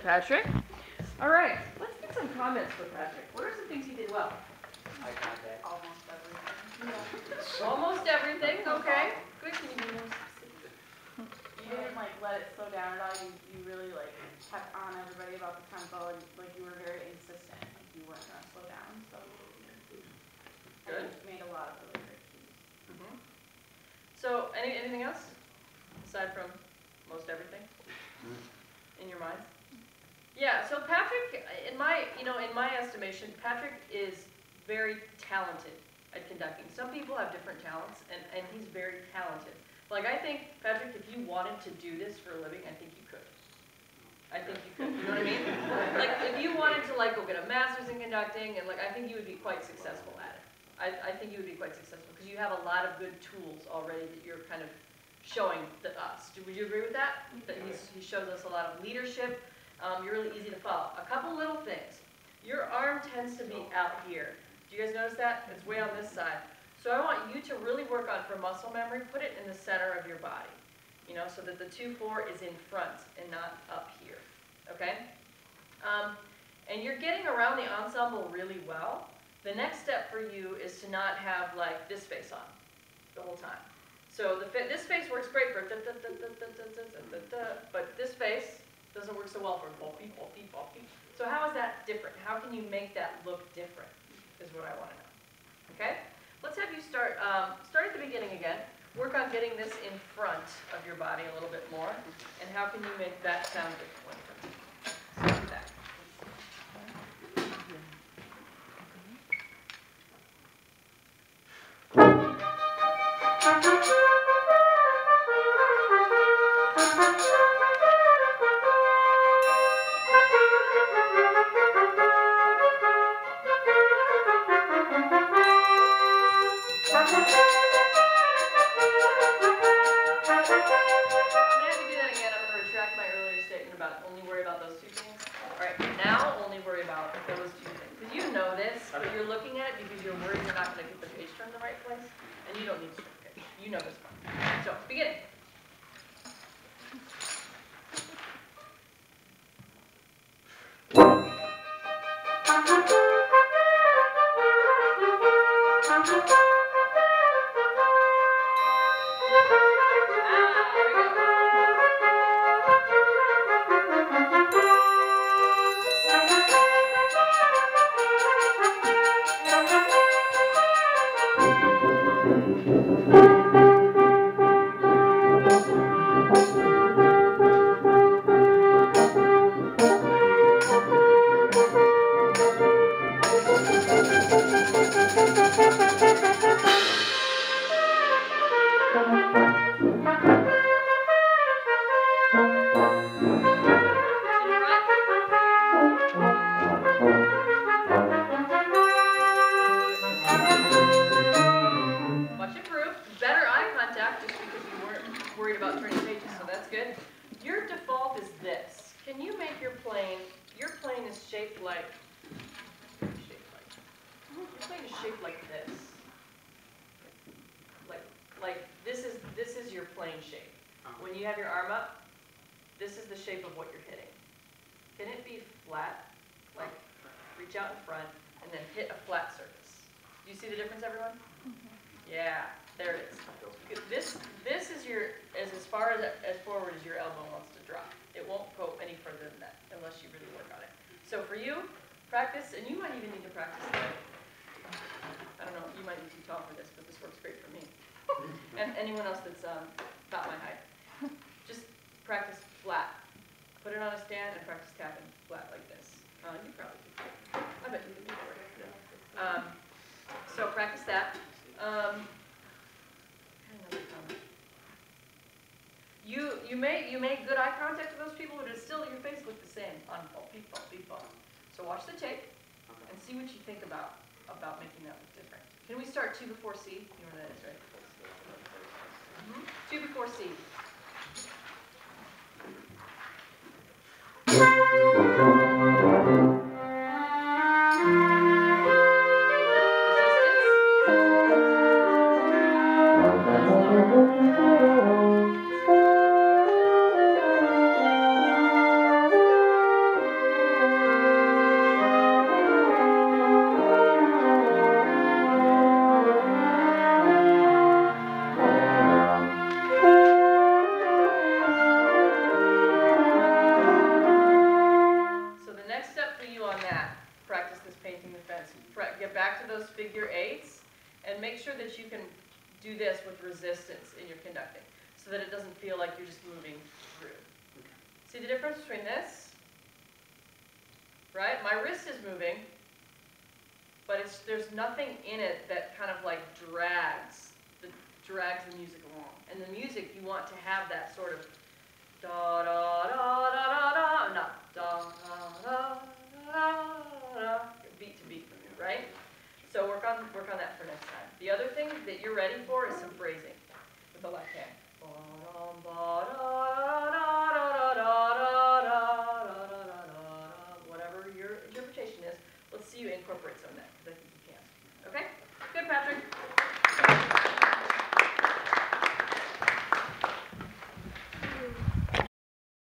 Patrick. All right, let's get some comments for Patrick. What are some things he did well? Eye contact. Almost everything. Almost everything, okay. Good, can you be more specific? You didn't like let it slow down at all. You really like kept on everybody about the tempo, and like you were very insistent. Like you weren't gonna slow down. So Good. You made a lot of really great cues. So anything else aside from most everything in your mind? Yeah. So Patrick, in my estimation, Patrick is very talented at conducting. Some people have different talents, and he's very talented. Like, I think, Patrick, if you wanted to do this for a living, I think you could. I think you could, you know what I mean? Like, if you wanted to, like, go get a master's in conducting, and, like, I think you would be quite successful at it. I think you would be quite successful, because you have a lot of good tools already that you're kind of showing to us. Would you agree with that? That he shows us a lot of leadership. You're really easy to follow. A couple little things. Your arm tends to be out here. Do you guys notice that? It's way on this side. So I want you to really work on, for muscle memory, put it in the center of your body, you know, so that the 2-4 is in front and not up here, okay? And you're getting around the ensemble really well. The next step for you is to not have, like, this face on the whole time. So this face works great for but this face doesn't work so well for boppy, boppy, boppy. So how is that different? How can you make that look different is what I want to know, okay? Let's have you start at the beginning again. Work on getting this in front of your body a little bit more. And how can you make that sound different? So do that. You know this one. So, beginning. Anyone else that's about my height. Just practice flat. Put it on a stand and practice tapping flat like this. You probably could. I bet you could do it. So practice that. Another comment. You make good eye contact with those people, but it's still your face looks the same on beep bop, beep bop. So watch the tape and see what you think about making that look different. Can we start 2 before C? You know what that is, right? 2 before C. that you can do this with resistance in your conducting, so that it doesn't feel like you're just moving through. See the difference between this? Right? My wrist is moving, but there's nothing in it that kind of like drags the music along. And the music, you want to have that sort of da da da da da da, not da da da da da, beat to beat, right? So work on that for next time. The other thing that you're ready for is some phrasing with the left hand. Whatever your interpretation is, let's see you incorporate some of that, because I think